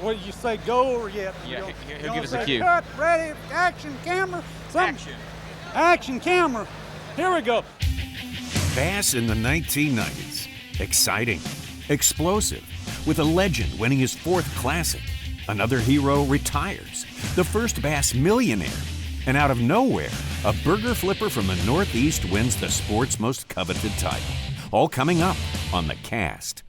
What did you say, go or yet? Yeah, he'll give us a cue. Cut, ready, action, camera, something. Action, camera. Here we go. Bass in the 1990s. Exciting, explosive, with a legend winning his 4th Classic. Another hero retires, the first Bass millionaire. And out of nowhere, a burger flipper from the Northeast wins the sport's most coveted title. All coming up on The Cast.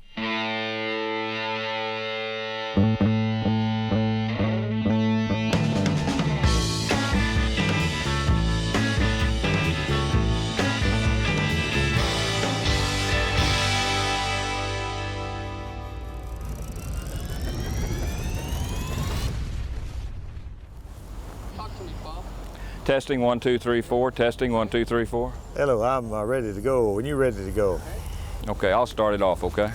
Testing 1 2 3 4. Testing 1 2 3 4. Hello, I'm ready to go. When you're ready to go. Okay, I'll start it off. Okay.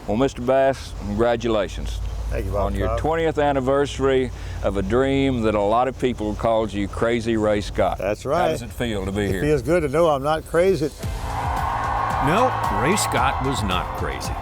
Well, Mr. Bass, congratulations. Thank you, Bob. On your 20th anniversary of a dream that a lot of people called you Crazy Ray Scott. That's right. How does it feel to be here? It feels good to know I'm not crazy. No, Ray Scott was not crazy.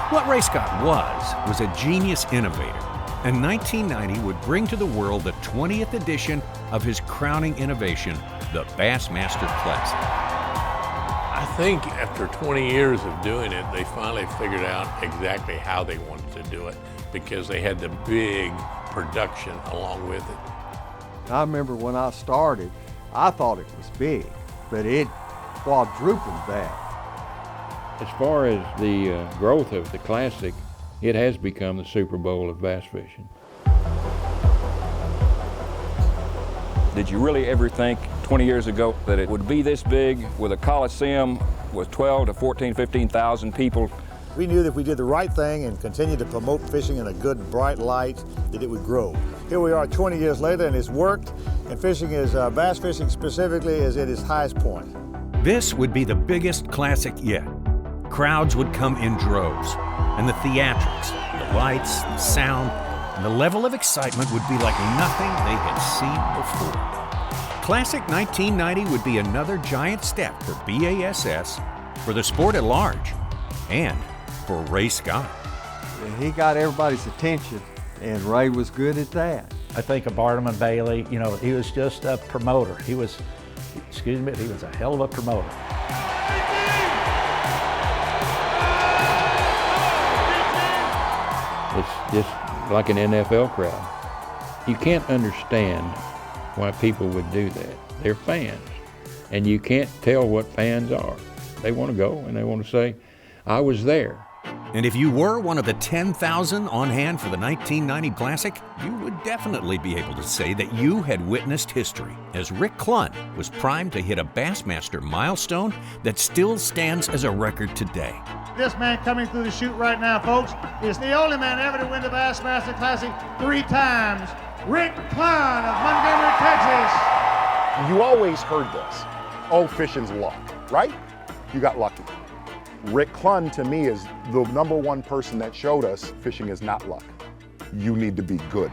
What Ray Scott was a genius innovator. And 1990 would bring to the world the 20th edition of his crowning innovation, the Bassmaster Classic. I think after 20 years of doing it, they finally figured out exactly how they wanted to do it because they had the big production along with it. I remember when I started, I thought it was big, but it quadrupled that. As far as the growth of the Classic, it has become the Super Bowl of bass fishing. Did you really ever think 20 years ago that it would be this big with a Coliseum with 12 to 14, 15,000 people? We knew that if we did the right thing and continued to promote fishing in a good, bright light, that it would grow. Here we are 20 years later, and it's worked, and fishing is, bass fishing specifically, is at its highest point. This would be the biggest Classic yet. Crowds would come in droves, and the theatrics, the lights, the sound, and the level of excitement would be like nothing they had seen before. Classic 1990 would be another giant step for B.A.S.S., for the sport at large, and for Ray Scott. He got everybody's attention, and Ray was good at that. I think of Barnum and Bailey, you know, he was just a promoter. He was a hell of a promoter. It's just like an NFL crowd. You can't understand why people would do that. They're fans, and you can't tell what fans are. They want to go and they want to say, I was there. And if you were one of the 10,000 on hand for the 1990 Classic, you would definitely be able to say that you had witnessed history, as Rick Clunn was primed to hit a Bassmaster milestone that still stands as a record today. This man coming through the chute right now, folks, is the only man ever to win the Bassmaster Classic 3 times. Rick Clunn of Montgomery, Texas. You always heard this. Oh, fishing's luck, right? You got lucky. Rick Clunn, to me, is the #1 person that showed us fishing is not luck. You need to be good.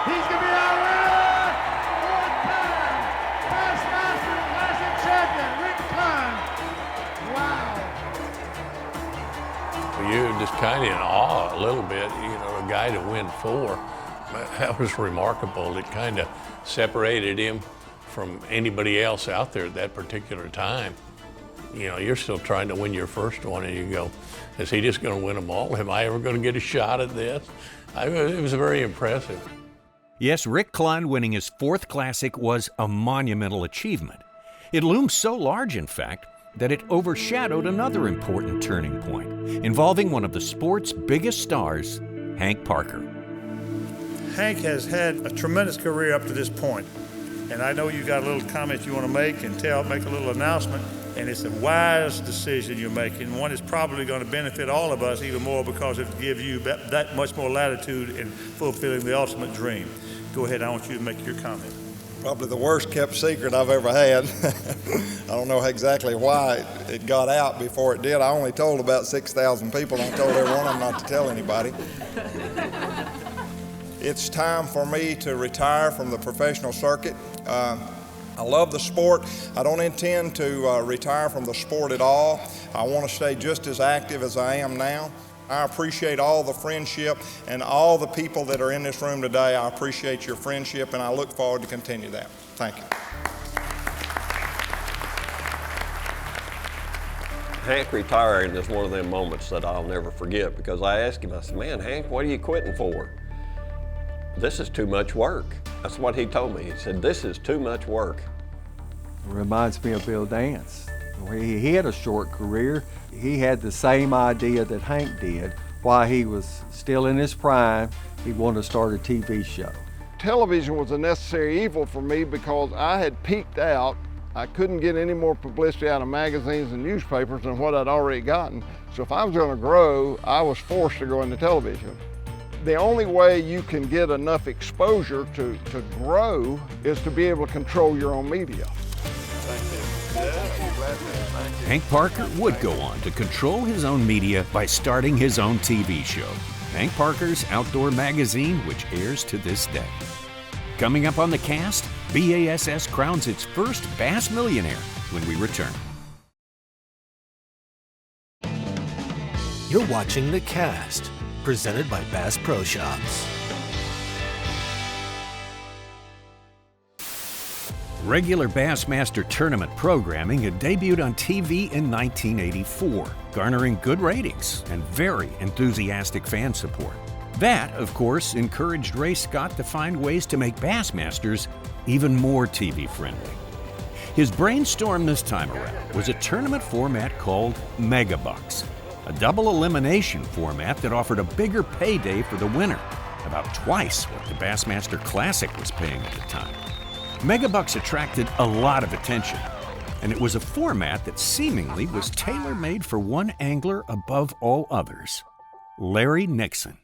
He's going to be our winner, 4th-time Bassmaster Classic champion, Rick Clunn. Wow. You're just kind of in awe a little bit, you know, a guy to win 4. That was remarkable. It kind of separated him from anybody else out there at that particular time. You know, you're still trying to win your first one, and you go, is he just going to win them all? Am I ever going to get a shot at this? It was very impressive. Yes, Rick Clunn winning his 4th Classic was a monumental achievement. It loomed so large, in fact, that it overshadowed another important turning point, involving one of the sport's biggest stars, Hank Parker. Hank has had a tremendous career up to this point. And I know you got a little comment you want to make and make a little announcement, and it's a wise decision you're making, one that's probably going to benefit all of us even more because it gives you that much more latitude in fulfilling the ultimate dream. Go ahead, I want you to make your comment. Probably the worst kept secret I've ever had. I don't know exactly why it got out before it did. I only told about 6,000 people. I told every one of them not to tell anybody. It's time for me to retire from the professional circuit. I love the sport. I don't intend to retire from the sport at all. I want to stay just as active as I am now. I appreciate all the friendship and all the people that are in this room today. I appreciate your friendship, and I look forward to continue that. Thank you. Hank retiring is one of them moments that I'll never forget, because I asked him, I said, man, Hank, what are you quitting for? This is too much work. That's what he told me. He said, this is too much work. It reminds me of Bill Dance. He had a short career. He had the same idea that Hank did. While he was still in his prime, he wanted to start a TV show. Television was a necessary evil for me because I had peaked out. I couldn't get any more publicity out of magazines and newspapers than what I'd already gotten. So if I was going to grow, I was forced to go into television. The only way you can get enough exposure to grow is to be able to control your own media. Hank Parker would go on to control his own media by starting his own TV show, Hank Parker's Outdoor Magazine, which airs to this day. Coming up on the cast, B.A.S.S. crowns its first Bass Millionaire when we return. You're watching The Cast, presented by Bass Pro Shops. Regular Bassmaster tournament programming had debuted on TV in 1984, garnering good ratings and very enthusiastic fan support. That, of course, encouraged Ray Scott to find ways to make Bassmasters even more TV-friendly. His brainstorm this time around was a tournament format called Megabucks, a double elimination format that offered a bigger payday for the winner, about twice what the Bassmaster Classic was paying at the time. Megabucks attracted a lot of attention, and it was a format that seemingly was tailor-made for one angler above all others, Larry Nixon.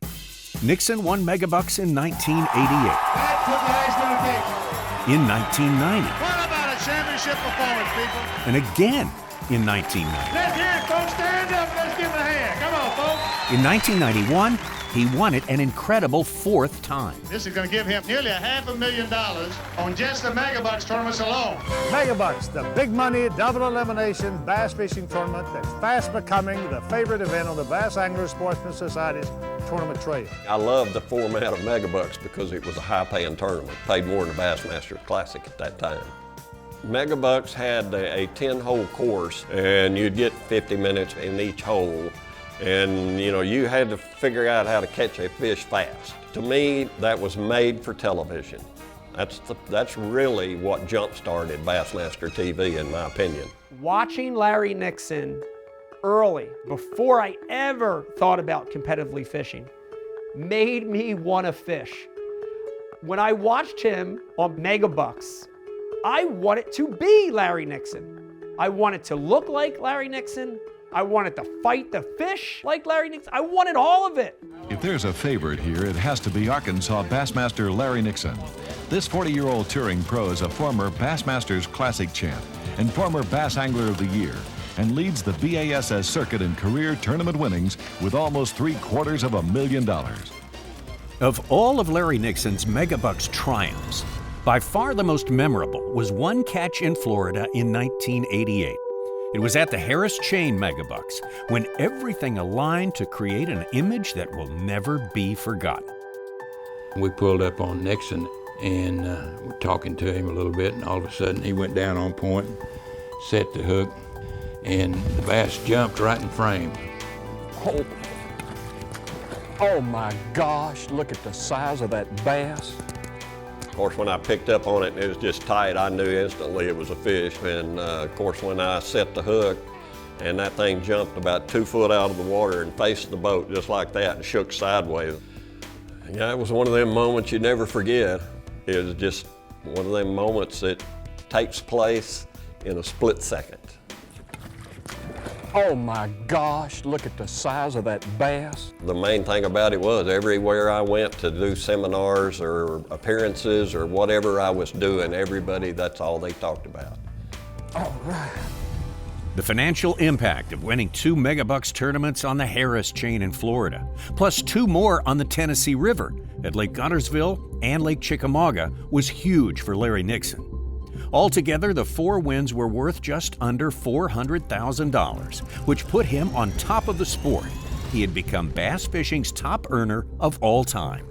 Nixon won Megabucks in 1988. In 1990. What about a championship performance, people? And again in 1990. Let's hear it, folks. Stand up. Let's give it a hand. Come on, folks. In 1991, he won it an incredible fourth time. This is going to give him nearly $500,000 on just the Megabucks tournaments alone. Megabucks, the big money, double elimination bass fishing tournament that's fast becoming the favorite event on the Bass Angler Sportsman Society's tournament trail. I loved the format of Megabucks because it was a high-paying tournament, paid more than the Bassmaster Classic at that time. Megabucks had a 10-hole course, and you'd get 50 minutes in each hole. And you know, you had to figure out how to catch a fish fast. To me, that was made for television. That's really what jump-started Bassmaster TV, in my opinion. Watching Larry Nixon early, before I ever thought about competitively fishing, made me want to fish. When I watched him on Megabucks, I wanted to be Larry Nixon. I wanted to look like Larry Nixon. I wanted to fight the fish like Larry Nixon. I wanted all of it. If there's a favorite here, it has to be Arkansas Bassmaster Larry Nixon. This 40-year-old touring pro is a former Bassmasters Classic champ and former Bass Angler of the Year, and leads the B.A.S.S. circuit in career tournament winnings with almost $750,000. Of all of Larry Nixon's Megabucks triumphs, by far the most memorable was one catch in Florida in 1988. It was at the Harris Chain Megabucks when everything aligned to create an image that will never be forgotten. We pulled up on Nixon and we're talking to him a little bit, and all of a sudden he went down on point, set the hook, and the bass jumped right in frame. Oh my gosh, look at the size of that bass. Of course, when I picked up on it and it was just tight, I knew instantly it was a fish. And of course, when I set the hook and that thing jumped about 2 foot out of the water and faced the boat just like that and shook sideways. Yeah, it was one of them moments you never forget. It was just one of them moments that takes place in a split second. Oh my gosh, look at the size of that bass. The main thing about it was everywhere I went to do seminars or appearances or whatever I was doing, everybody, that's all they talked about. All right. The financial impact of winning 2 Megabucks tournaments on the Harris Chain in Florida, plus 2 more on the Tennessee River at Lake Guntersville and Lake Chickamauga, was huge for Larry Nixon. Altogether, the 4 wins were worth just under $400,000, which put him on top of the sport. He had become bass fishing's top earner of all time.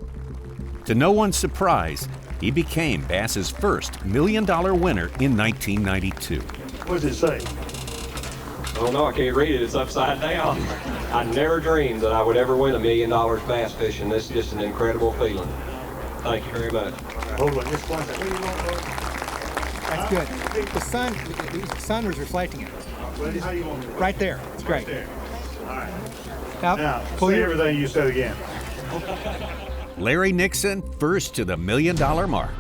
To no one's surprise, he became Bass's first $1 million winner in 1992. What does it say? Oh no, I can't read it. It's upside down. I never dreamed that I would ever win $1 million bass fishing. This is just an incredible feeling. Thank you very much. Hold on, just one second. That's good. The sun was reflecting it. How you want me to Right there. It's great. There. All right. Now, say everything you said again. Larry Nixon first to the $1 million mark.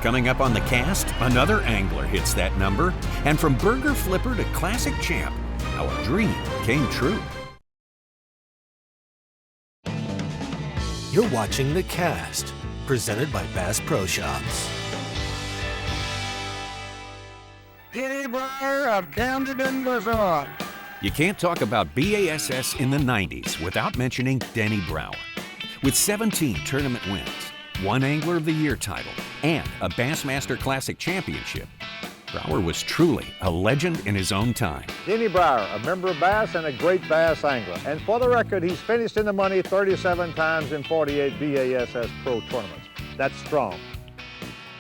Coming up on the cast, another angler hits that number, and from burger flipper to classic champ, how a dream came true. You're watching The Cast, presented by Bass Pro Shops. You can't talk about B.A.S.S. in the 90s without mentioning Denny Brower. With 17 tournament wins, 1 Angler of the Year title, and a Bassmaster Classic championship, Brower was truly a legend in his own time. Denny Brower, a member of Bass and a great bass angler. And for the record, he's finished in the money 37 times in 48 B.A.S.S. pro tournaments. That's strong.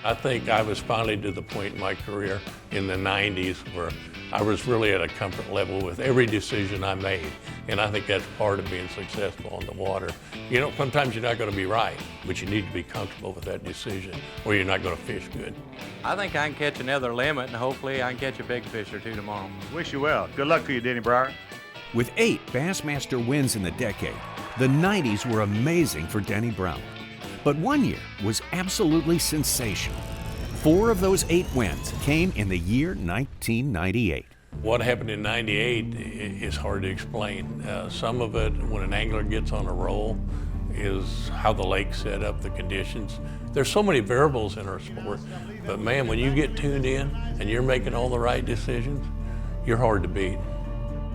I think I was finally to the point in my career in the 90s where I was really at a comfort level with every decision I made. And I think that's part of being successful on the water. You know, sometimes you're not going to be right, but you need to be comfortable with that decision or you're not going to fish good. I think I can catch another limit, and hopefully I can catch a big fish or 2 tomorrow. Wish you well. Good luck to you, Denny Brower. With 8 Bassmaster wins in the decade, the 90s were amazing for Denny Brower. But one year was absolutely sensational. 4 of those 8 wins came in the year 1998. What happened in 98 is hard to explain. Some of it, when an angler gets on a roll, is how the lake set up, the conditions. There's so many variables in our sport, but man, when you get tuned in and you're making all the right decisions, you're hard to beat.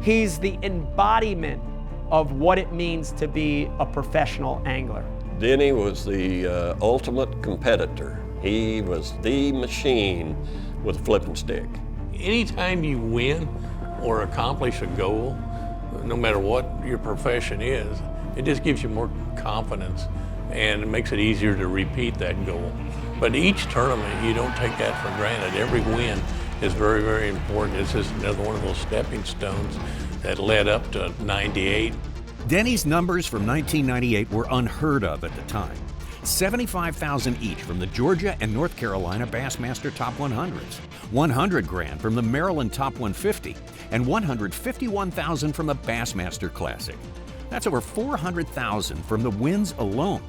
He's the embodiment of what it means to be a professional angler. Denny was the ultimate competitor. He was the machine with a flipping stick. Anytime you win or accomplish a goal, no matter what your profession is, it just gives you more confidence and it makes it easier to repeat that goal. But each tournament, you don't take that for granted. Every win is very, very important. It's just another one of those stepping stones that led up to 98. Denny's numbers from 1998 were unheard of at the time. 75,000 each from the Georgia and North Carolina Bassmaster Top 100s, 100 grand from the Maryland Top 150, and 151,000 from the Bassmaster Classic. That's over 400,000 from the wins alone,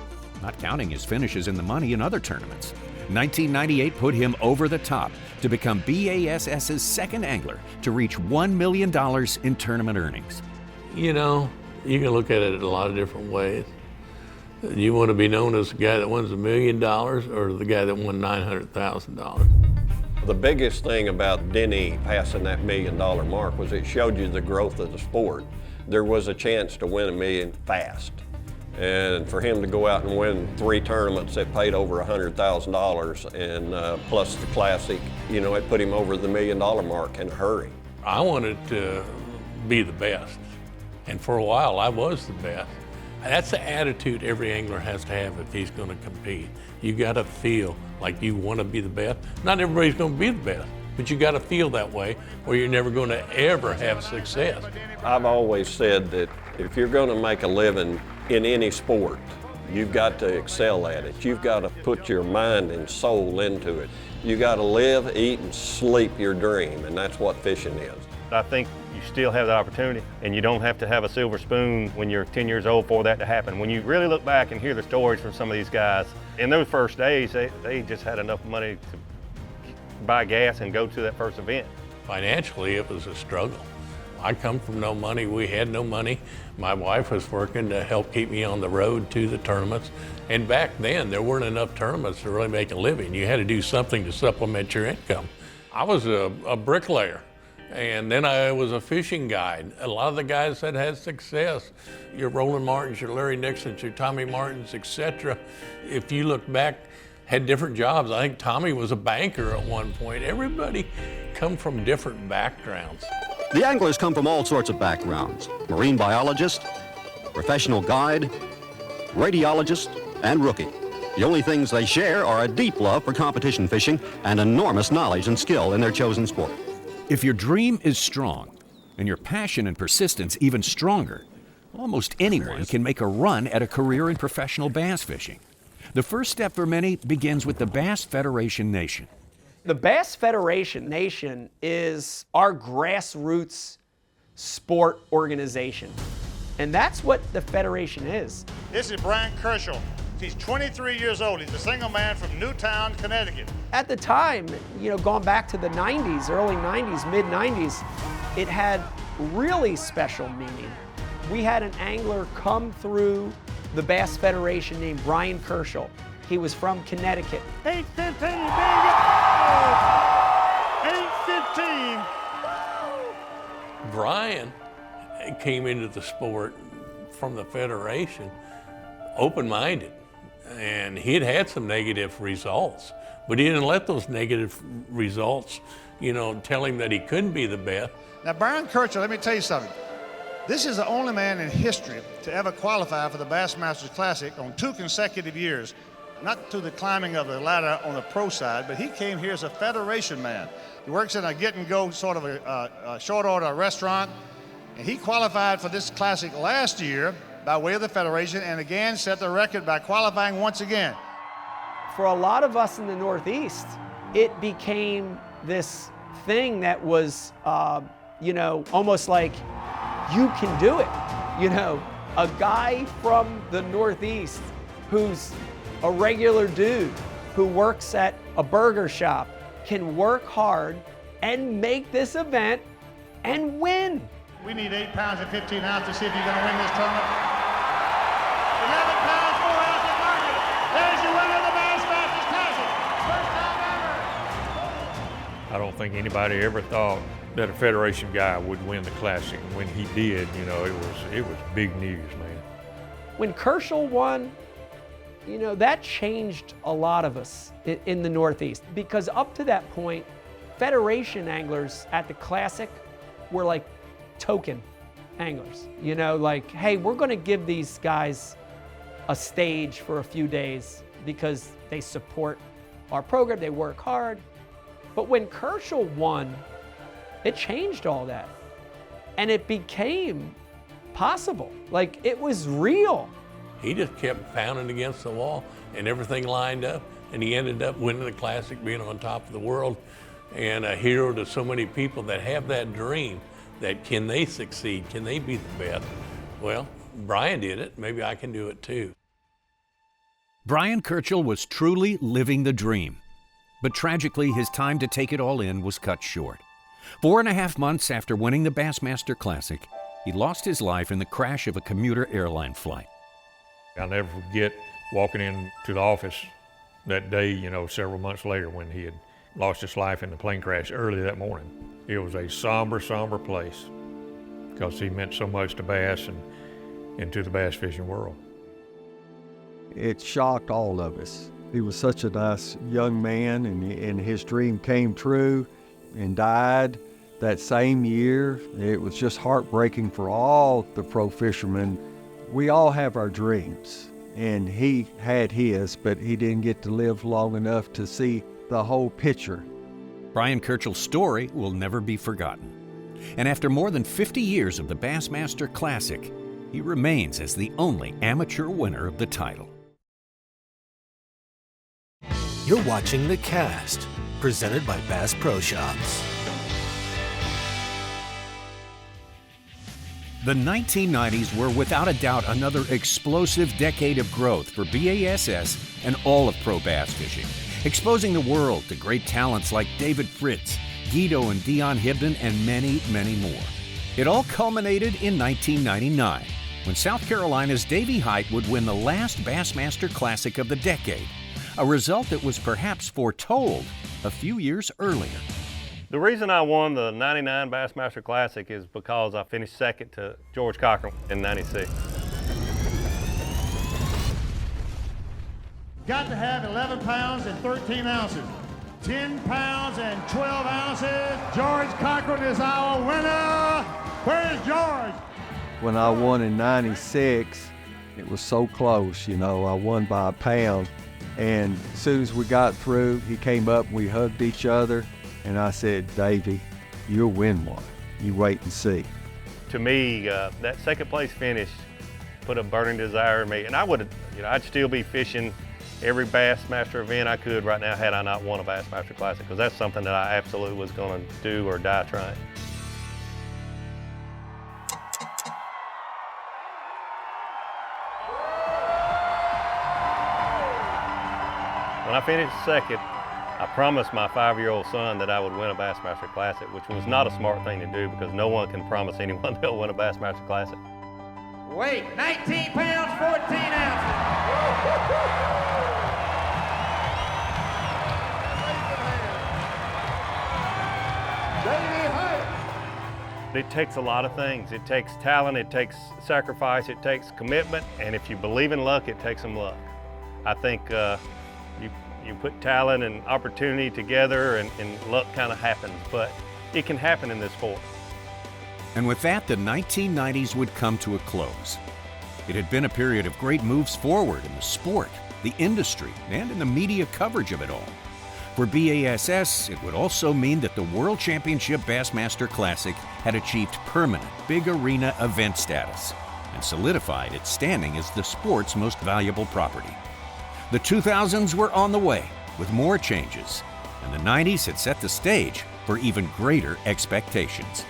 not counting his finishes in the money in other tournaments. 1998 put him over the top to become BASS's second angler to reach $1 million in tournament earnings. You know, you can look at it a lot of different ways. You want to be known as the guy that wins $1 million or the guy that won $900,000? The biggest thing about Denny passing that $1 million mark was it showed you the growth of the sport. There was a chance to win $1 million fast. And for him to go out and win 3 tournaments that paid over $100,000 and plus the Classic, you know, it put him over the $1 million mark in a hurry. I wanted to be the best. And for a while, I was the best. That's the attitude every angler has to have if he's going to compete. You got to feel like you want to be the best. Not everybody's going to be the best, but you got to feel that way or you're never going to ever have success. I've always said that if you're going to make a living in any sport, you've got to excel at it. You've got to put your mind and soul into it. You got to live, eat, and sleep your dream, and that's what fishing is. I think you still have the opportunity, and you don't have to have a silver spoon when you're 10 years old for that to happen. When you really look back and hear the stories from some of these guys, in those first days, they just had enough money to buy gas and go to that first event. Financially, it was a struggle. I come from no money. We had no money. My wife was working to help keep me on the road to the tournaments. And back then, there weren't enough tournaments to really make a living. You had to do something to supplement your income. I was a bricklayer. And then I was a fishing guide. A lot of the guys that had success, your Roland Martins, your Larry Nixons, your Tommy Martins, etc. If you look back had different jobs. I think Tommy was a banker at one point. Everybody come from different backgrounds. The anglers come from all sorts of backgrounds: marine biologist, professional guide, radiologist, and rookie. The only things they share are a deep love for competition fishing and enormous knowledge and skill in their chosen sport. If your dream is strong and your passion and persistence even stronger, almost anyone can make a run at a career in professional bass fishing. The first step for many begins with the Bass Federation Nation. The Bass Federation Nation is our grassroots sport organization. And that's what the Federation is. This is Brian Kershaw. He's 23 years old. He's a single man from Newtown, Connecticut. At the time, you know, going back to the 90s, early 90s, mid 90s, it had really special meaning. We had an angler come through the Bass Federation named Brian Kershaw. He was from Connecticut. 8:15, baby! 8:15. Brian came into the sport from the Federation open-minded, and he had had some negative results, but he didn't let those negative results, you know, tell him that he couldn't be the best. Now, Brian Kershaw, let me tell you something. This is the only man in history to ever qualify for the Bassmaster Classic on 2 consecutive years. Not to the climbing of the ladder on the pro side, but he came here as a Federation man. He works in a get-and-go sort of a short-order restaurant, and he qualified for this Classic last year by way of the Federation, and again set the record by qualifying once again. For a lot of us in the Northeast, it became this thing that was, you know, almost like, you can do it. You know, a guy from the Northeast who's a regular dude who works at a burger shop can work hard and make this event and win. We need 8 pounds and 15 ounces to see if you're going to win this tournament. 11 pounds, 4 ounces market. There's your winner of the Bassmaster Classic. First time ever. I don't think anybody ever thought that a Federation guy would win the Classic. And when he did, you know, it was big news, man. When Kershaw won, you know, that changed a lot of us in the Northeast, because up to that point, Federation anglers at the Classic were like token anglers. You know, like, hey, we're going to give these guys a stage for a few days because they support our program, they work hard. But when Kershaw won, it changed all that. And it became possible. Like, it was real. He just kept pounding against the wall, and everything lined up, and he ended up winning the Classic, being on top of the world, and a hero to so many people that have that dream that can they succeed, can they be the best? Well, Brian did it, maybe I can do it too. Brian Kershaw was truly living the dream. But tragically, his time to take it all in was cut short. 4.5 months after winning the Bassmaster Classic, he lost his life in the crash of a commuter airline flight. I'll never forget walking into the office that day, you know, several months later when he had lost his life in the plane crash early that morning. It was a somber, somber place because he meant so much to bass and to the bass fishing world. It shocked all of us. He was such a nice young man, and his dream came true and died that same year. It was just heartbreaking for all the pro fishermen. We all have our dreams, and he had his, but he didn't get to live long enough to see the whole picture. Brian Kerchal's story will never be forgotten. And after more than 50 years of the Bassmaster Classic, he remains as the only amateur winner of the title. You're watching The Cast, presented by Bass Pro Shops. The 1990s were without a doubt another explosive decade of growth for B.A.S.S. and all of pro bass fishing, exposing the world to great talents like David Fritz, Guido and Dion Hibden, and many, many more. It all culminated in 1999, when South Carolina's Davey Height would win the last Bassmaster Classic of the decade, a result that was perhaps foretold a few years earlier. The reason I won the 99 Bassmaster Classic is because I finished second to George Cochran in 96. got to have 11 pounds and 13 ounces. 10 pounds and 12 ounces. George Cochran is our winner. Where's George? When I won in '96, it was so close, you know, I won by a pound. And as soon as we got through, he came up and we hugged each other. And I said, Davey, you'll win one. You wait and see. To me, that second place finish put a burning desire in me. And I would, I'd still be fishing every Bassmaster event I could right now had I not won a Bassmaster Classic, because that's something that I absolutely was going to do or die trying. When I finished second, I promised my 5-year-old son that I would win a Bassmaster Classic, which was not a smart thing to do because no one can promise anyone they'll win a Bassmaster Classic. Weight, 19 pounds, 14 ounces. It takes a lot of things. It takes talent, it takes sacrifice, it takes commitment, and if you believe in luck, it takes some luck. I think you put talent and opportunity together and luck kind of happens, but it can happen in this sport. And with that, the 1990s would come to a close. It had been a period of great moves forward in the sport, the industry, and in the media coverage of it all. For B.A.S.S., it would also mean that the World Championship Bassmaster Classic had achieved permanent big arena event status and solidified its standing as the sport's most valuable property. The 2000s were on the way with more changes, and the 90s had set the stage for even greater expectations.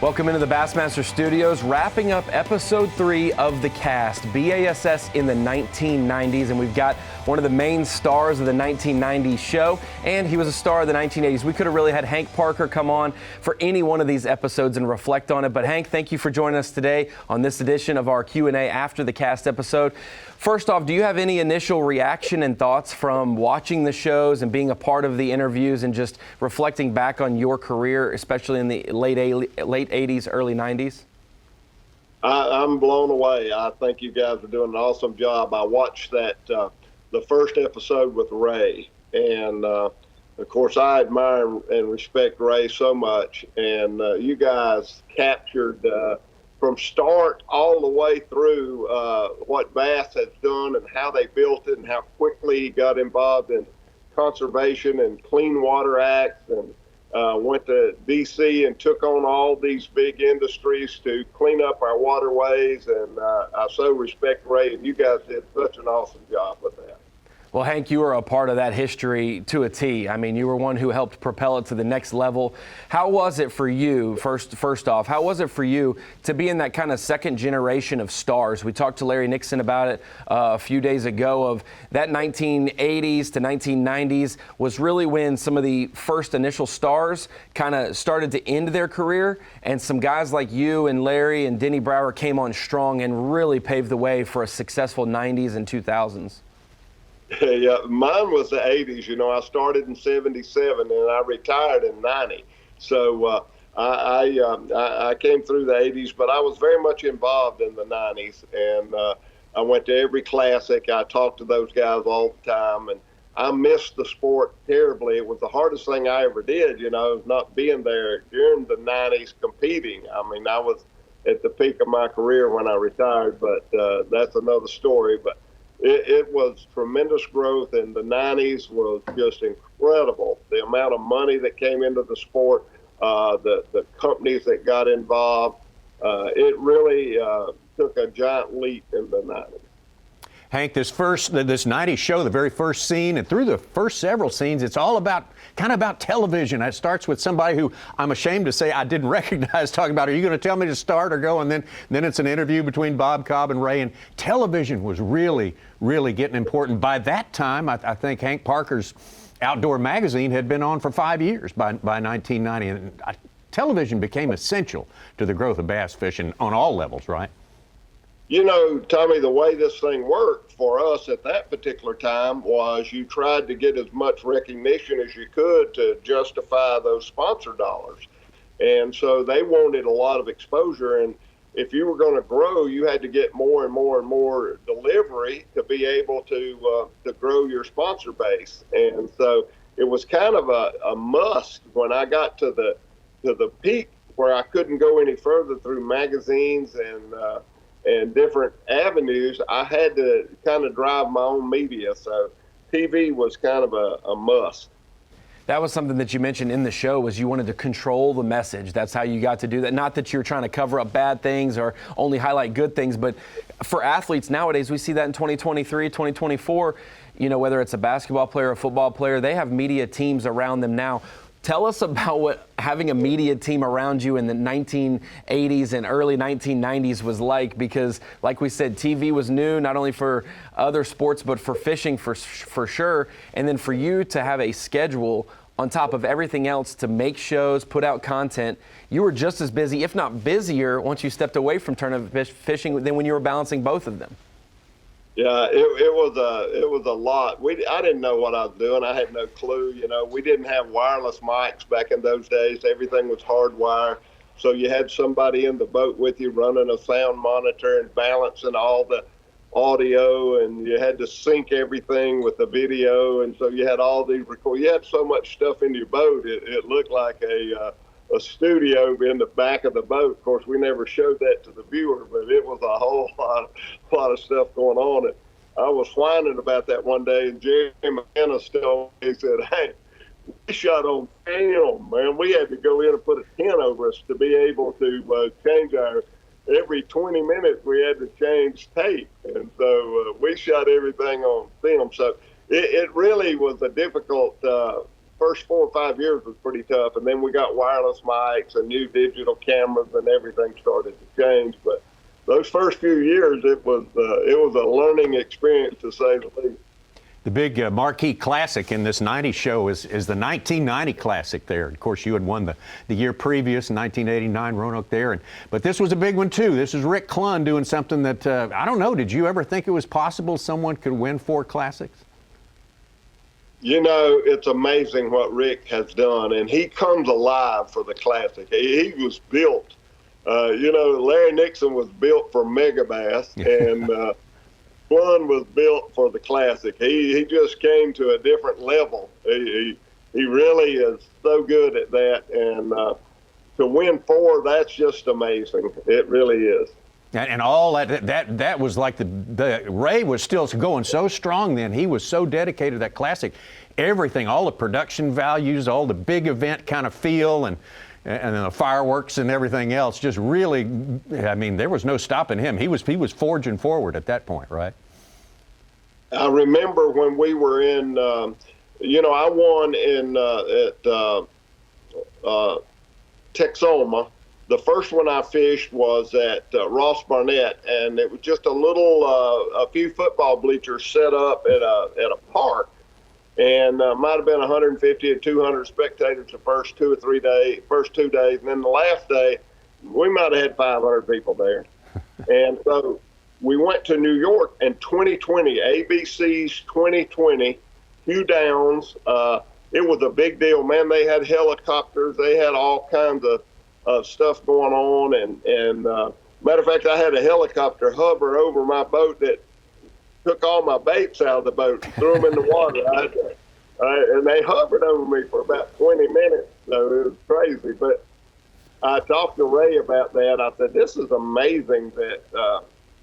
Welcome into the Bassmaster Studios, wrapping up episode 3 of the cast, B.A.S.S. in the 1990s, and we've got one of the main stars of the 1990s show, and he was a star of the 1980s. We could have really had Hank Parker come on for any one of these episodes and reflect on it, but Hank, thank you for joining us today on this edition of our Q&A after the cast episode. First off, do you have any initial reaction and thoughts from watching the shows and being a part of the interviews and just reflecting back on your career, especially in the late 80s, early 90s? I'm blown away. I think you guys are doing an awesome job. I watched that the first episode with Ray, and of course I admire and respect Ray so much, and you guys captured from start all the way through what Bass has done and how they built it and how quickly he got involved in conservation and Clean Water Acts, and went to D.C. and took on all these big industries to clean up our waterways, and I so respect Ray, and you guys did such an awesome job with that. Well, Hank, you were a part of that history to a T. I mean, you were one who helped propel it to the next level. How was it for you, first off, how was it for you to be in that kind of second generation of stars? We talked to Larry Nixon about it a few days ago, of that 1980s to 1990s was really when some of the first initial stars kind of started to end their career, and some guys like you and Larry and Denny Brower came on strong and really paved the way for a successful 90s and 2000s. Yeah, mine was the 80s. You know, I started in 77 and I retired in 90. So I came through the 80s, but I was very much involved in the 90s. And I went to every classic. I talked to those guys all the time. And I missed the sport terribly. It was the hardest thing I ever did, you know, not being there during the 90s competing. I mean, I was at the peak of my career when I retired, but that's another story. But it was tremendous growth, and the 90s was just incredible. The amount of money that came into the sport, the companies that got involved, it really took a giant leap in the 90s. Hank, this 90s show, the very first scene, and through the first several scenes, it's all kind of about television. It starts with somebody who I'm ashamed to say I didn't recognize, talking about, are you going to tell me to start or go? And then it's an interview between Bob Cobb and Ray, and television was really, really getting important. By that time, I think Hank Parker's Outdoor Magazine had been on for 5 years by 1990, and television became essential to the growth of bass fishing on all levels, right? You know, Tommy, the way this thing worked for us at that particular time was you tried to get as much recognition as you could to justify those sponsor dollars. And so they wanted a lot of exposure. And if you were going to grow, you had to get more and more and more delivery to be able to grow your sponsor base. And so it was kind of a must when I got to the peak where I couldn't go any further through magazines and different avenues. I had to kind of drive my own media. So TV was kind of a must. That was something that you mentioned in the show, was you wanted to control the message. That's how you got to do that. Not that you're trying to cover up bad things or only highlight good things, but for athletes nowadays, we see that in 2023, 2024, whether it's a basketball player, a football player, they have media teams around them now. Tell us about what having a media team around you in the 1980s and early 1990s was like, because like we said, TV was new, not only for other sports, but for fishing for sure. And then for you to have a schedule on top of everything else to make shows, put out content, you were just as busy, if not busier, once you stepped away from tournament fishing than when you were balancing both of them. Yeah, it was a lot. I didn't know what I was doing. I had no clue. We didn't have wireless mics back in those days. Everything was hardwire. So you had somebody in the boat with you running a sound monitor and balancing all the audio, and you had to sync everything with the video. And so you had all these you had so much stuff in your boat. It looked like a studio in the back of the boat. Of course, we never showed that to the viewer, but it was a whole lot of stuff going on. And I was whining about that one day, and Jerry McKenna he said, "Hey, we shot on film, man. We had to go in and put a tent over us to be able to change every 20 minutes we had to change tape." And so we shot everything on film. So it really was a difficult first 4 or 5 years was pretty tough, and then we got wireless mics and new digital cameras, and everything started to change. But those first few years, it was a learning experience, to say the least. The big marquee classic in this 90 show is the 1990 Classic there. Of course, you had won the year previous, 1989 Roanoke there. But this was a big one, too. This is Rick Clunn doing something that, I don't know, did you ever think it was possible someone could win 4 classics? It's amazing what Rick has done, and he comes alive for the Classic. He was built. Larry Nixon was built for Mega Bass, and Clunn was built for the Classic. He just came to a different level. He really is so good at that, and to win 4, that's just amazing. It really is. And all that was like the Ray was still going so strong then. He was so dedicated to that Classic. Everything, all the production values, all the big event kind of feel, and the fireworks and everything else, just really, I mean, there was no stopping him. He was forging forward at that point, right? I remember when we were in, I won at Texoma. The first one I fished was at Ross Barnett, and it was just a few football bleachers set up at a park, and might have been 150 to 200 spectators the first 2 days, and then the last day we might have had 500 people there. And so we went to New York in 2020, ABC's 2020, Hugh Downs. It was a big deal, man. They had helicopters, they had all kinds of stuff going on, and matter of fact, I had a helicopter hover over my boat that took all my baits out of the boat, threw them in the water, and they hovered over me for about 20 minutes, so it was crazy. But I talked to Ray about that. I said, this is amazing that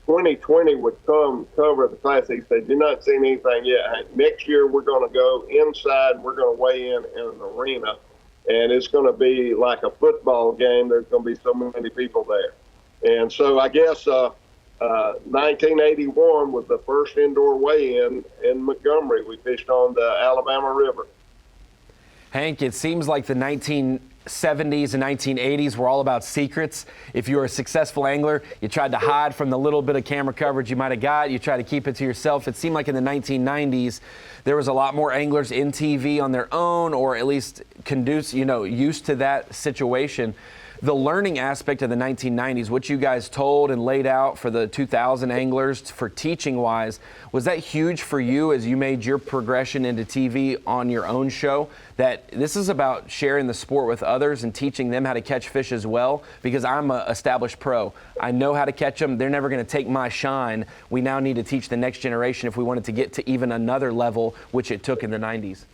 2020 would come cover the Classic. He said, you're not seeing anything yet. Next year we're going to go inside, we're going to weigh in an arena, and it's going to be like a football game. There's going to be so many people there. And so I guess 1981 was the first indoor weigh-in in Montgomery. We fished on the Alabama River. Hank, it seems like the 1970s and 1980s were all about secrets. If you were a successful angler, you tried to hide from the little bit of camera coverage you might have got. You tried to keep it to yourself. It seemed like in the 1990s, there was a lot more anglers in TV on their own, or at least used to that situation. The learning aspect of the 1990s, what you guys told and laid out for the 2000 anglers for teaching-wise, was that huge for you as you made your progression into TV on your own show? That this is about sharing the sport with others and teaching them how to catch fish as well? Because I'm an established pro. I know how to catch them. They're never going to take my shine. We now need to teach the next generation if we wanted to get to even another level, which it took in the 90s.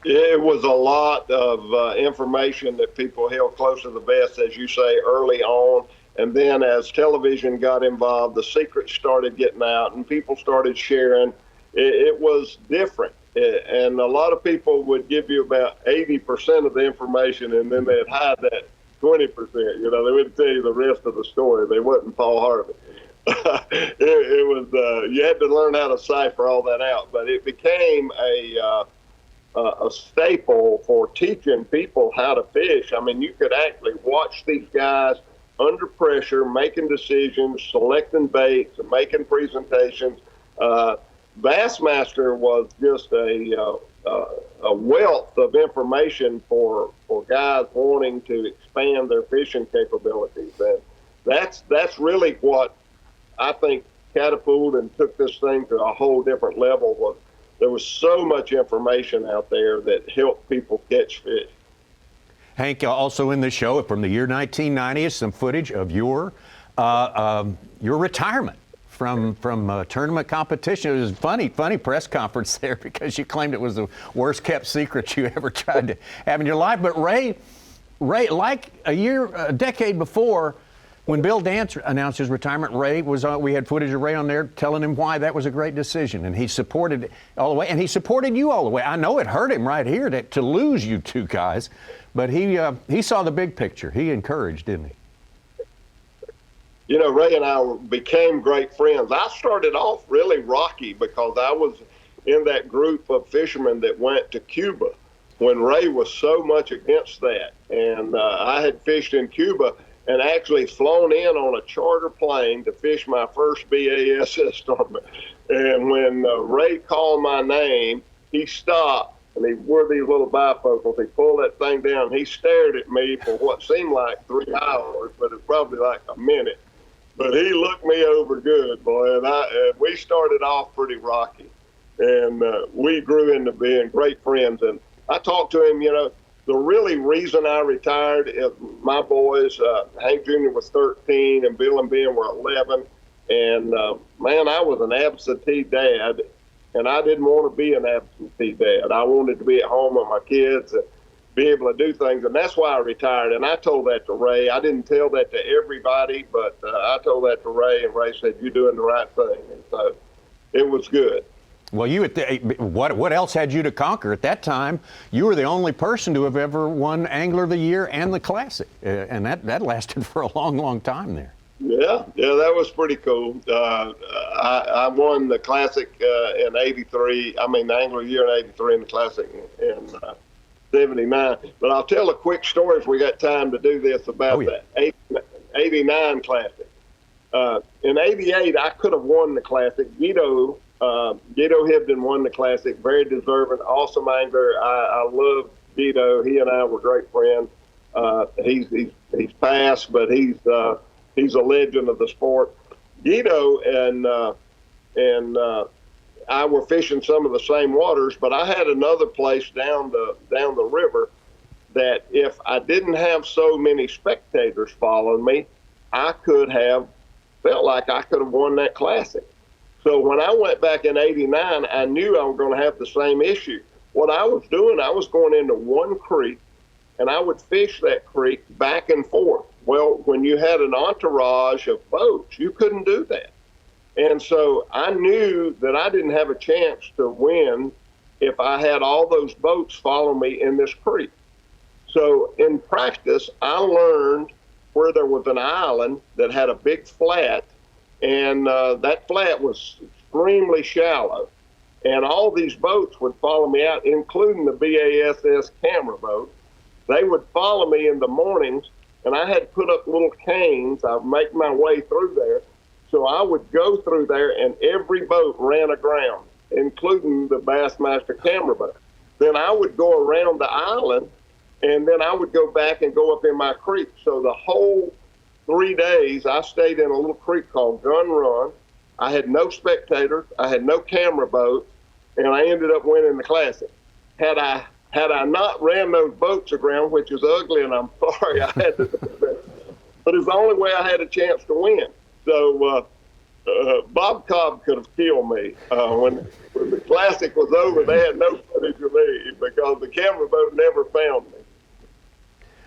It was a lot of information that people held close to the vest, as you say, early on. And then as television got involved, the secrets started getting out and people started sharing. It was different. And a lot of people would give you about 80% of the information, and then they'd hide that 20%. You know, they wouldn't tell you the rest of the story. They wasn't Paul Harvey. it was you had to learn how to cipher all that out. But it became a staple for teaching people how to fish. I mean, you could actually watch these guys under pressure, making decisions, selecting baits, and making presentations. Bassmaster was just a wealth of information for guys wanting to expand their fishing capabilities, and that's really what I think catapulted and took this thing to a whole different level. Was there was so much information out there that helped people catch fish. Hank, also in the show from the year 1990 is some footage of your retirement from tournament competition. It was a funny press conference there because you claimed it was the worst kept secret you ever tried to have in your life. But Ray, like a decade before, when Bill Dance announced his retirement, Ray was on. We had footage of Ray on there telling him why that was a great decision, and he supported it all the way, and he supported you all the way. I know it hurt him right here to lose you two guys, but he saw the big picture. He encouraged, didn't he? You know, Ray and I became great friends. I started off really rocky because I was in that group of fishermen that went to Cuba when Ray was so much against that, and I had fished in Cuba and actually flown in on a charter plane to fish my first B.A.S.S. tournament. And when Ray called my name, he stopped, and he wore these little bifocals. He pulled that thing down, and he stared at me for what seemed like 3 hours, but it's probably like a minute. But he looked me over good, boy, and we started off pretty rocky. And we grew into being great friends. And I talked to him, you know, the really reason I retired is my boys, Hank Jr. was 13 and Bill and Ben were 11. And, man, I was an absentee dad, and I didn't want to be an absentee dad. I wanted to be at home with my kids and be able to do things, and that's why I retired. And I told that to Ray. I didn't tell that to everybody, but I told that to Ray, and Ray said, "You're doing the right thing." And so it was good. Well, what else had you to conquer? At that time, you were the only person to have ever won Angler of the Year and the Classic, and that lasted for a long, long time there. Yeah, that was pretty cool. I won the Classic in '83. I mean, the Angler of the Year in '83 and the Classic in '79. But I'll tell a quick story if we got time to do this about that '89 Classic. In '88, I could have won the Classic. Guido Hibden won the Classic, very deserving, awesome angler. I love Guido. He and I were great friends. He's passed, but he's a legend of the sport. Guido and I were fishing some of the same waters, but I had another place down the river that if I didn't have so many spectators following me, I could have felt like I could have won that Classic. So when I went back in '89, I knew I was going to have the same issue. What I was doing, I was going into one creek, and I would fish that creek back and forth. Well, when you had an entourage of boats, you couldn't do that. And so I knew that I didn't have a chance to win if I had all those boats follow me in this creek. So in practice, I learned where there was an island that had a big flat, and that flat was extremely shallow. And all these boats would follow me out, including the B.A.S.S. camera boat. They would follow me in the mornings, and I had put up little canes. I'd make my way through there. So I would go through there, and every boat ran aground, including the Bassmaster camera boat. Then I would go around the island and then I would go back and go up in my creek. So the whole 3 days, I stayed in a little creek called Gun Run. I had no spectators. I had no camera boat, and I ended up winning the Classic. Had I not ran those boats aground, which is ugly, and I'm sorry I had to do that, but it's the only way I had a chance to win. So Bob Cobb could have killed me. When the Classic was over, they had no footage of me because the camera boat never found me.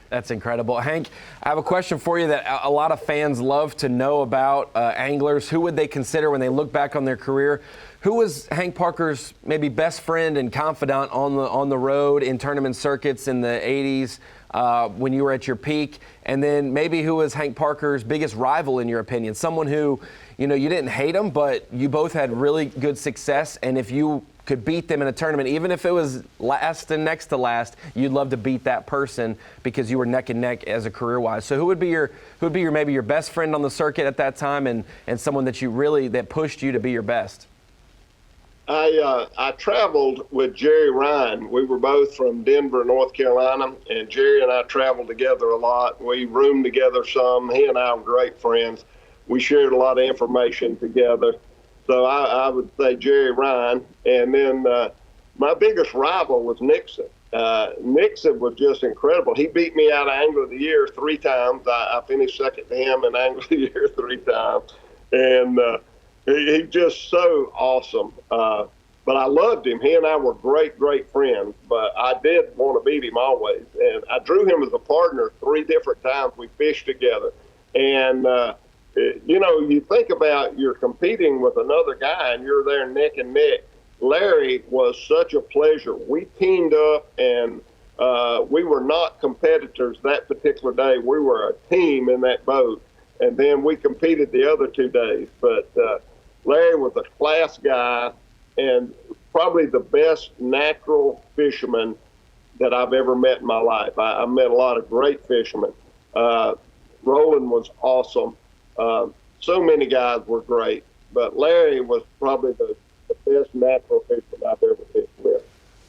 That's incredible. Hank, I have a question for you that a lot of fans love to know about anglers. Who would they consider when they look back on their career? Who was Hank Parker's maybe best friend and confidant on the road in tournament circuits in the 80s when you were at your peak? And then maybe who was Hank Parker's biggest rival in your opinion? Someone who, you didn't hate him, but you both had really good success, and if you could beat them in a tournament, even if it was last and next to last, you'd love to beat that person because you were neck and neck as a career-wise. So who would be your maybe your best friend on the circuit at that time, and someone that that pushed you to be your best? I traveled with Jerry Ryan. We were both from Denver, North Carolina, and Jerry and I traveled together a lot. We roomed together some. He and I were great friends. We shared a lot of information together. So I would say Jerry Ryan. And then my biggest rival was Nixon. Nixon was just incredible. He beat me out of Angler of the Year 3 times. I finished second to him in Angler of the Year 3 times. And he's just so awesome. But I loved him. He and I were great, great friends. But I did want to beat him always. And I drew him as a partner 3 different times. We fished together. And you think about you're competing with another guy and you're there neck and neck. Larry was such a pleasure. We teamed up, and we were not competitors that particular day. We were a team in that boat, and then we competed the other 2 days. But Larry was a class guy and probably the best natural fisherman that I've ever met in my life. I met a lot of great fishermen. Roland was awesome. So many guys were great, but Larry was probably the best natural fisherman I've ever fished with.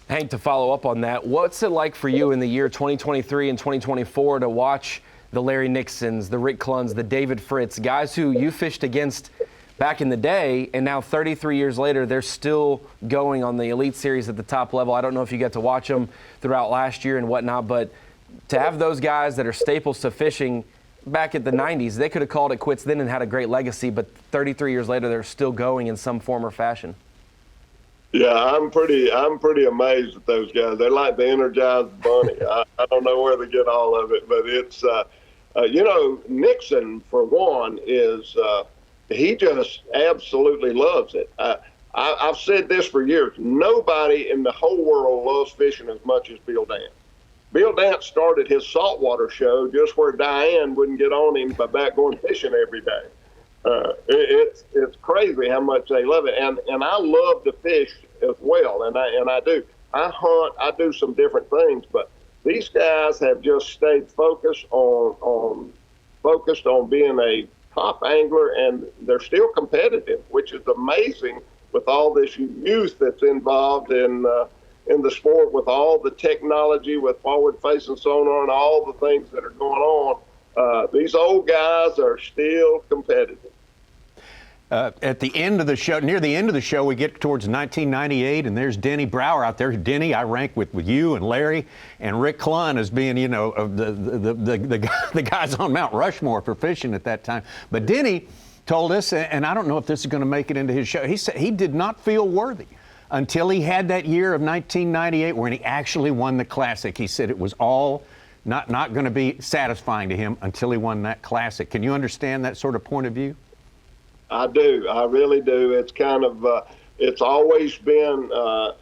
Hank, to follow up on that, what's it like for you in the year 2023 and 2024 to watch the Larry Nixons, the Rick Cluns, the David Fritz, guys who you fished against back in the day, and now 33 years later, they're still going on the Elite Series at the top level? I don't know if you got to watch them throughout last year and whatnot, but to have those guys that are staples to fishing back at the 90s, they could have called it quits then and had a great legacy, but 33 years later, they're still going in some form or fashion. Yeah, I'm pretty amazed at those guys. They're like the Energized Bunny. I don't know where they get all of it, but it's, Nixon, for one, is he just absolutely loves it. I've said this for years. Nobody in the whole world loves fishing as much as Bill Dance. Bill Dance started his saltwater show just where Diane wouldn't get on him about going fishing every day. It's crazy how much they love it, and I love to fish as well, and I do. I hunt, I do some different things, but these guys have just stayed focused on being a top angler, and they're still competitive, which is amazing with all this youth that's involved in the sport, with all the technology, with forward-facing sonar and all the things that are going on. These old guys are still competitive. At the end of the show, near the end of the show, we get towards 1998, and there's Denny Brower out there. Denny, I rank with you and Larry and Rick Clunn as being, the guys on Mount Rushmore for fishing at that time. But Denny told us, and I don't know if this is going to make it into his show, he said he did not feel worthy until he had that year of 1998 when he actually won the Classic. He said it was all not going to be satisfying to him until he won that Classic. Can you understand that sort of point of view? I do. I really do. It's kind of, it's always been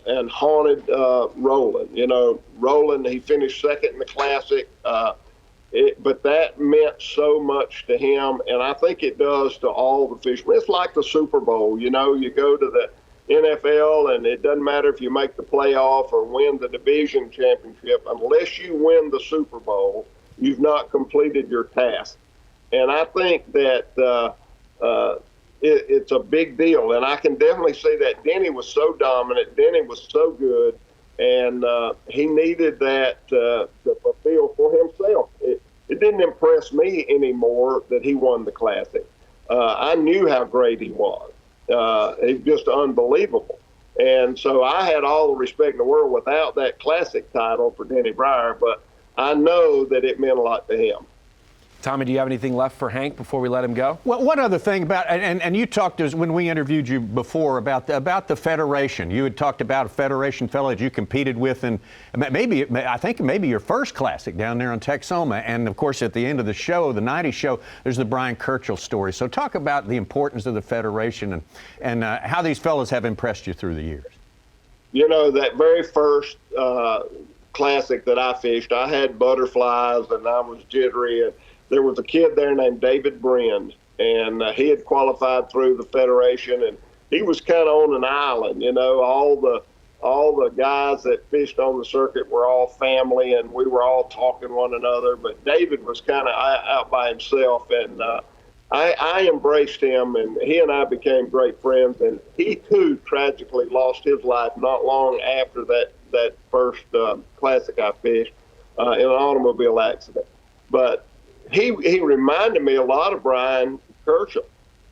and haunted Roland. Roland, he finished second in the Classic, but that meant so much to him, and I think it does to all the fishermen. It's like the Super Bowl. You go to the NFL, and it doesn't matter if you make the playoff or win the division championship. Unless you win the Super Bowl, you've not completed your task. And I think that it's a big deal, and I can definitely say that Denny was so dominant. Denny was so good, and he needed that to fulfill for himself. It didn't impress me anymore that he won the Classic. I knew how great he was. He was just unbelievable. And so I had all the respect in the world without that Classic title for Denny Bryer, but I know that it meant a lot to him. Tommy, do you have anything left for Hank before we let him go? Well, one other thing about, and you talked to us when we interviewed you before about the federation. You had talked about a federation fellow that you competed with, and I think maybe your first Classic down there in Texoma. And of course, at the end of the show, the 90s show, there's the Brian Kirchhoff story. So talk about the importance of the federation and how these fellows have impressed you through the years. You know, that very first Classic that I fished, I had butterflies and I was jittery, and there was a kid there named David Brand, and he had qualified through the federation, and he was kind of on an island. You know, all the guys that fished on the circuit were all family, and we were all talking one another. But David was kind of out by himself, and I embraced him, and he and I became great friends. And he too tragically lost his life not long after that first Classic I fished in an automobile accident. But he reminded me a lot of Brian Kirchhoff.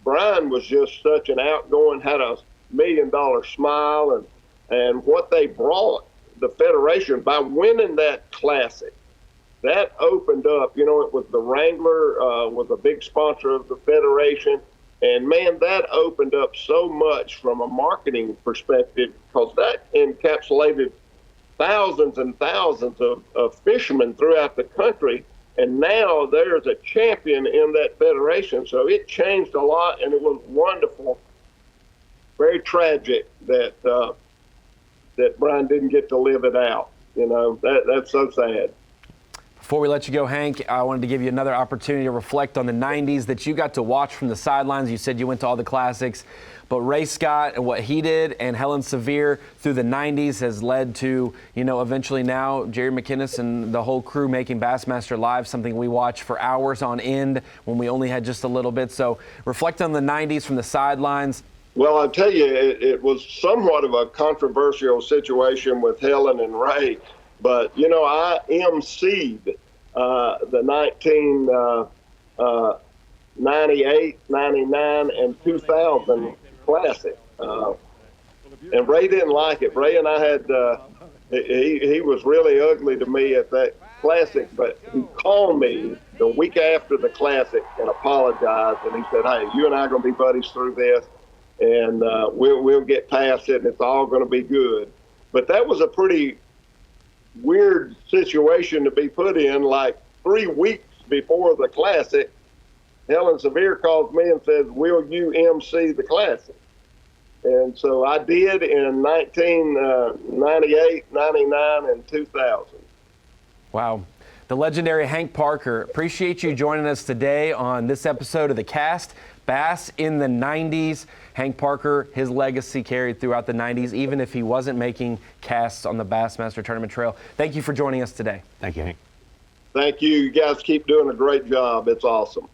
Brian was just such an outgoing, had a $1 million smile, and what they brought the federation by winning that Classic, that opened up. You know, it was the Wrangler was a big sponsor of the federation, and man, that opened up so much from a marketing perspective, because that encapsulated thousands and thousands of fishermen throughout the country. And now there's a champion in that federation. So it changed a lot, and it was wonderful. Very tragic that that Brian didn't get to live it out. You know, that's so sad. Before we let you go, Hank, I wanted to give you another opportunity to reflect on the 90s that you got to watch from the sidelines. You said you went to all the Classics, but Ray Scott and what he did and Helen Sevier through the 90s has led to, you know, eventually now Jerry McInnes and the whole crew making Bassmaster Live something we watch for hours on end when we only had just a little bit. So reflect on the 90s from the sidelines. Well, I'll tell you, it was somewhat of a controversial situation with Helen and Ray. But, you know, I emceed the 1998, 99, and 2000 Classic. And Ray didn't like it. Ray and I had, he was really ugly to me at that Classic, but he called me the week after the Classic and apologized. And he said, hey, you and I are going to be buddies through this, and we'll get past it, and it's all going to be good. But that was a pretty weird situation to be put in. Like 3 weeks before the Classic, Helen Sevier calls me and says, will you MC the Classic? And so I did in 1998, 99, and 2000. Wow. The legendary Hank Parker, appreciate you joining us today on this episode of The Cast. Bass in the 90s. Hank Parker, his legacy carried throughout the 90s, even if he wasn't making casts on the Bassmaster Tournament Trail. Thank you for joining us today. Thank you, Hank. Thank you. You guys keep doing a great job. It's awesome.